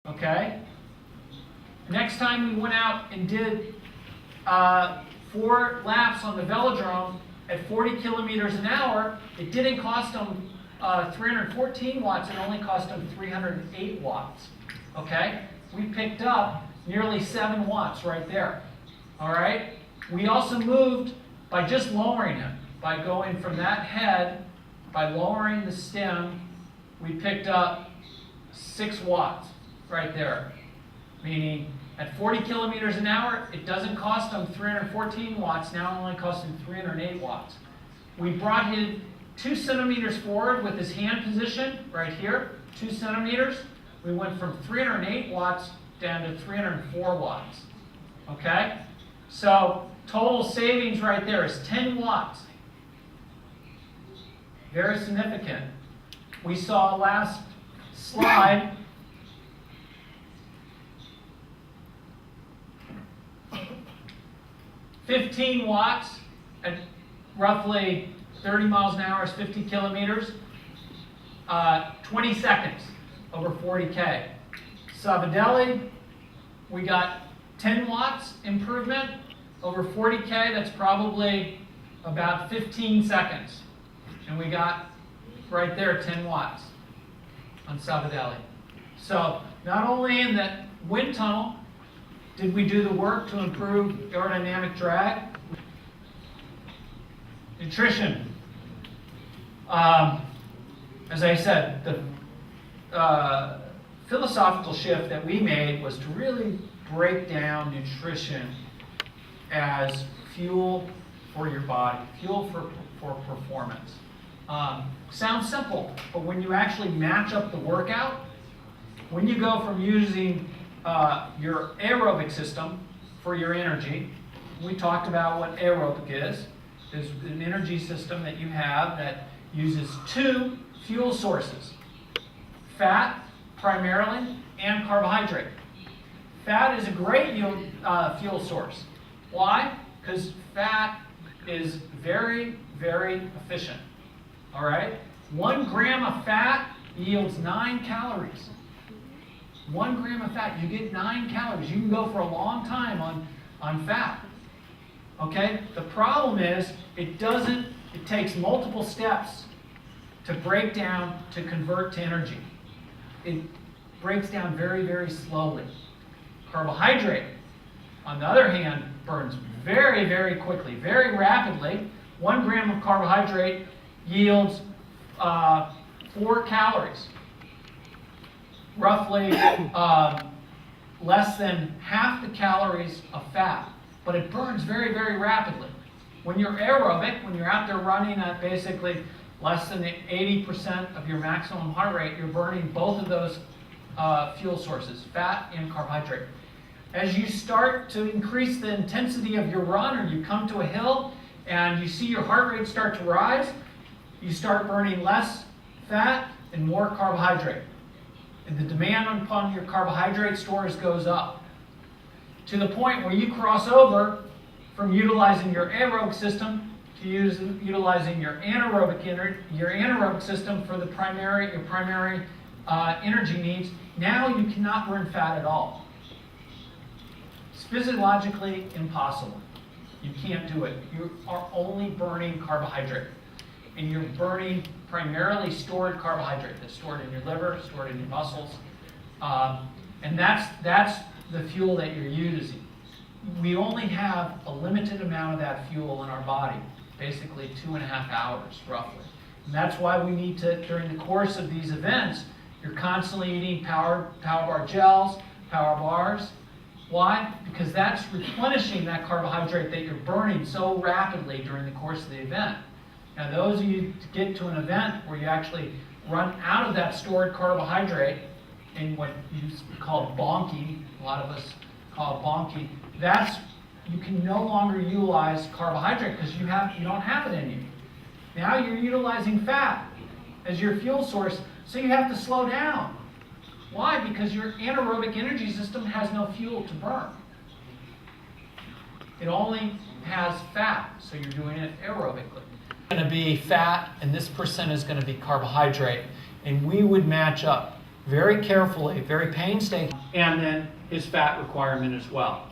Okay? Next time we went out and did 4 laps on the velodrome at 40 kilometers an hour, it didn't cost them 314 watts, it only cost them 308 watts. Okay? We picked up nearly 7 watts right there. All right? We also moved by just lowering it, by going from that head, by lowering the stem, we picked up 6 watts right there. Meaning at 40 kilometers an hour, it doesn't cost them 314 watts, now it only costs them 308 watts. We brought him 2 centimeters forward with his hand position right here, 2 centimeters. We went from 308 watts down to 304 watts. Okay? So total savings right there is 10 watts. Very significant. We saw last slide. $15 watts at roughly 30 miles an hour is 50 kilometers. 20 seconds over 40K. Sabadell, we got 10 watts improvement over 40K. That's probably about 15 seconds. And we got right there 10 watts on Sabadell. So not only in that wind tunnel did we do the work to improve aerodynamic drag. Nutrition. As I said, the philosophical shift that we made was to really break down nutrition as fuel for your body, fuel for performance. Sounds simple, but when you actually match up the workout, when you go from using your aerobic system for your energy, we talked about what aerobic is. It's an energy system that you have that uses 2 fuel sources, fat primarily and carbohydrate. Fat is a great fuel source. Why? Because fat is very, very efficient. All right? 1 gram of fat yields 9 calories. 1 gram of fat, you get 9 calories. You can go for a long time on fat. Okay? The problem is it takes multiple steps to break down, to convert to energy. It breaks down very, very slowly. Carbohydrate, on the other hand, burns very, very quickly, very rapidly. 1 gram of carbohydrate yields 4 calories. Roughly less than half the calories of fat, but it burns very, very rapidly. When you're aerobic, when you're out there running at basically less than 80% of your maximum heart rate, you're burning both of those fuel sources, fat and carbohydrate. As you start to increase the intensity of your run, or you come to a hill and you see your heart rate start to rise, you start burning less fat and more carbohydrate. And the demand upon your carbohydrate stores goes up to the point where you cross over from utilizing your aerobic system to utilizing your anaerobic system for your primary energy needs. Now you cannot burn fat at all. It's physiologically impossible. You can't do it. You are only burning carbohydrate. And you're burning primarily stored carbohydrate that's stored in your liver, stored in your muscles. And that's the fuel that you're using. We only have a limited amount of that fuel in our body, basically 2.5 hours, roughly. And that's why we need to, during the course of these events, you're constantly eating power bar gels, power bars. Why? Because that's replenishing that carbohydrate that you're burning so rapidly during the course of the event. Now, those of you to get to an event where you actually run out of that stored carbohydrate in what you call bonking, a lot of us call it bonking, you can no longer utilize carbohydrate because you don't have it in you. Now you're utilizing fat as your fuel source, so you have to slow down. Why? Because your anaerobic energy system has no fuel to burn. It only has fat, so you're doing it aerobically. Going to be fat, and this percent is going to be carbohydrate, and we would match up very carefully, very painstaking, and then his fat requirement as well.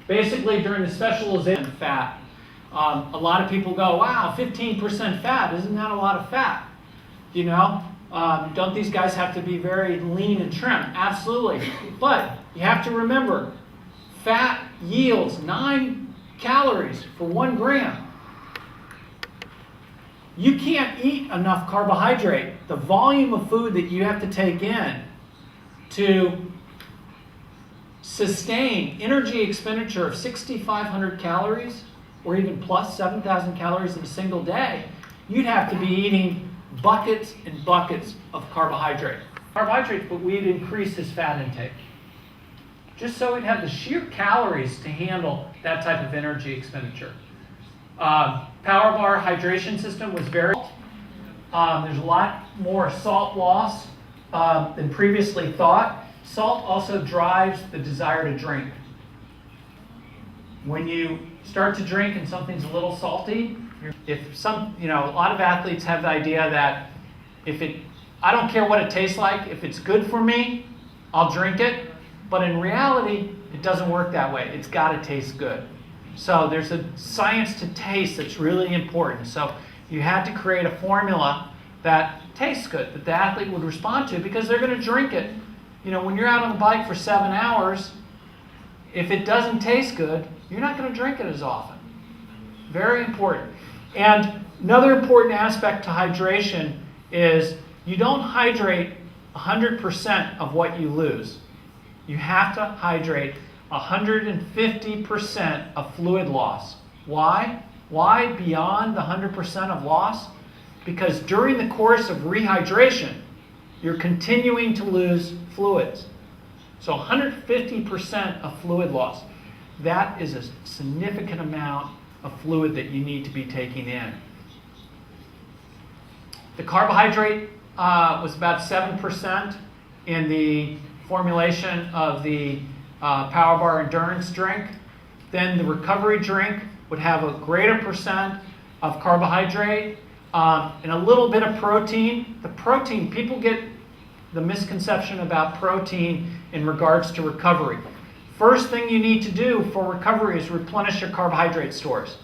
Basically, during the specialization of fat, a lot of people go, wow, 15% fat, isn't that a lot of fat? You know, don't these guys have to be very lean and trim? Absolutely. But you have to remember, fat yields 9 calories for 1 gram. You can't eat enough carbohydrate. The volume of food that you have to take in to sustain energy expenditure of 6,500 calories, or even plus 7,000 calories in a single day, you'd have to be eating buckets and buckets of carbohydrates, but we'd increase his fat intake, just so he'd have the sheer calories to handle that type of energy expenditure. Power bar hydration system was very. There's a lot more salt loss than previously thought. Salt also drives the desire to drink. When you start to drink and something's a little salty, a lot of athletes have the idea that I don't care what it tastes like, if it's good for me, I'll drink it. But in reality, it doesn't work that way. It's got to taste good. So there's a science to taste that's really important. So you had to create a formula that tastes good, that the athlete would respond to, because they're going to drink it. You know, when you're out on the bike for 7 hours, if it doesn't taste good, you're not going to drink it as often. Very important. And another important aspect to hydration is you don't hydrate 100% of what you lose. You have to hydrate 150% of fluid loss. Why? Why beyond the 100% of loss? Because during the course of rehydration, you're continuing to lose fluids. So 150% of fluid loss. That is a significant amount of fluid that you need to be taking in. The carbohydrate was about 7% in the formulation of the Power Bar Endurance drink. Then the recovery drink would have a greater percent of carbohydrate and a little bit of protein. The protein, people get the misconception about protein in regards to recovery. First thing you need to do for recovery is replenish your carbohydrate stores.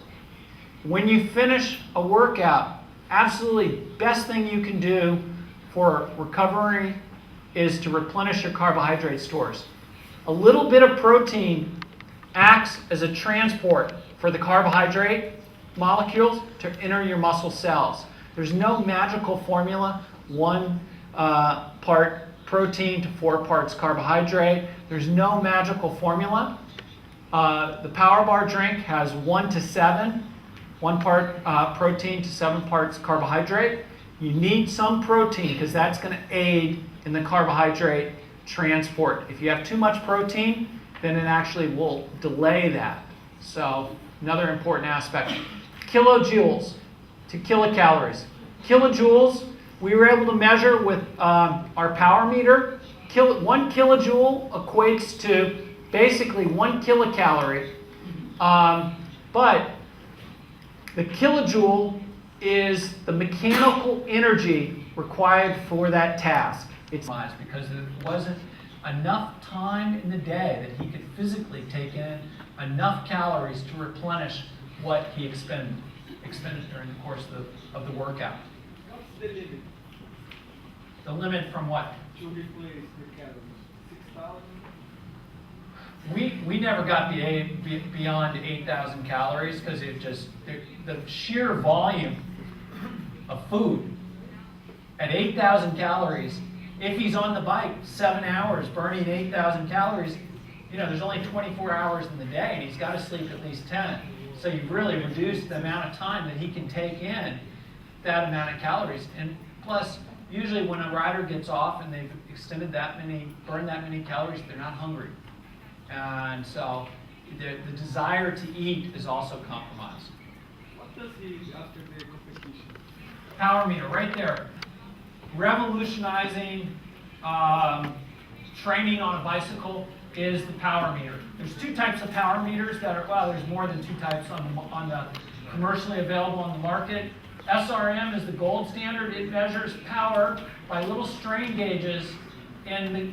When you finish a workout, absolutely best thing you can do for recovery is to replenish your carbohydrate stores. A little bit of protein acts as a transport for the carbohydrate molecules to enter your muscle cells. There's no magical formula, 1 part protein to 4 parts carbohydrate. There's no magical formula. The Power Bar drink has 1 to 7, 1 part protein to 7 parts carbohydrate. You need some protein because that's going to aid in the carbohydrate transport. If you have too much protein, then it actually will delay that. So another important aspect. Kilojoules to kilocalories. Kilojoules, we were able to measure with our power meter. 1 kilojoule equates to basically 1 kilocalorie. But the kilojoule is the mechanical energy required for that task. It's because there wasn't enough time in the day that he could physically take in enough calories to replenish what he expended during the course of the workout. What's the limit? The limit from what? To replace the calories. 6,000? We never got beyond 8,000 calories because the sheer volume of food at 8,000 calories. If he's on the bike 7 hours burning 8,000 calories, there's only 24 hours in the day and he's got to sleep at least 10. So you've really reduced the amount of time that he can take in that amount of calories. And plus, usually when a rider gets off and they've burned that many calories, they're not hungry. And so the desire to eat is also compromised. What does he eat after the competition? Power meter, right there. Revolutionizing training on a bicycle is the power meter. There's 2 types of power meters that are, there's more than 2 types on the commercially available on the market. SRM is the gold standard. It measures power by little strain gauges in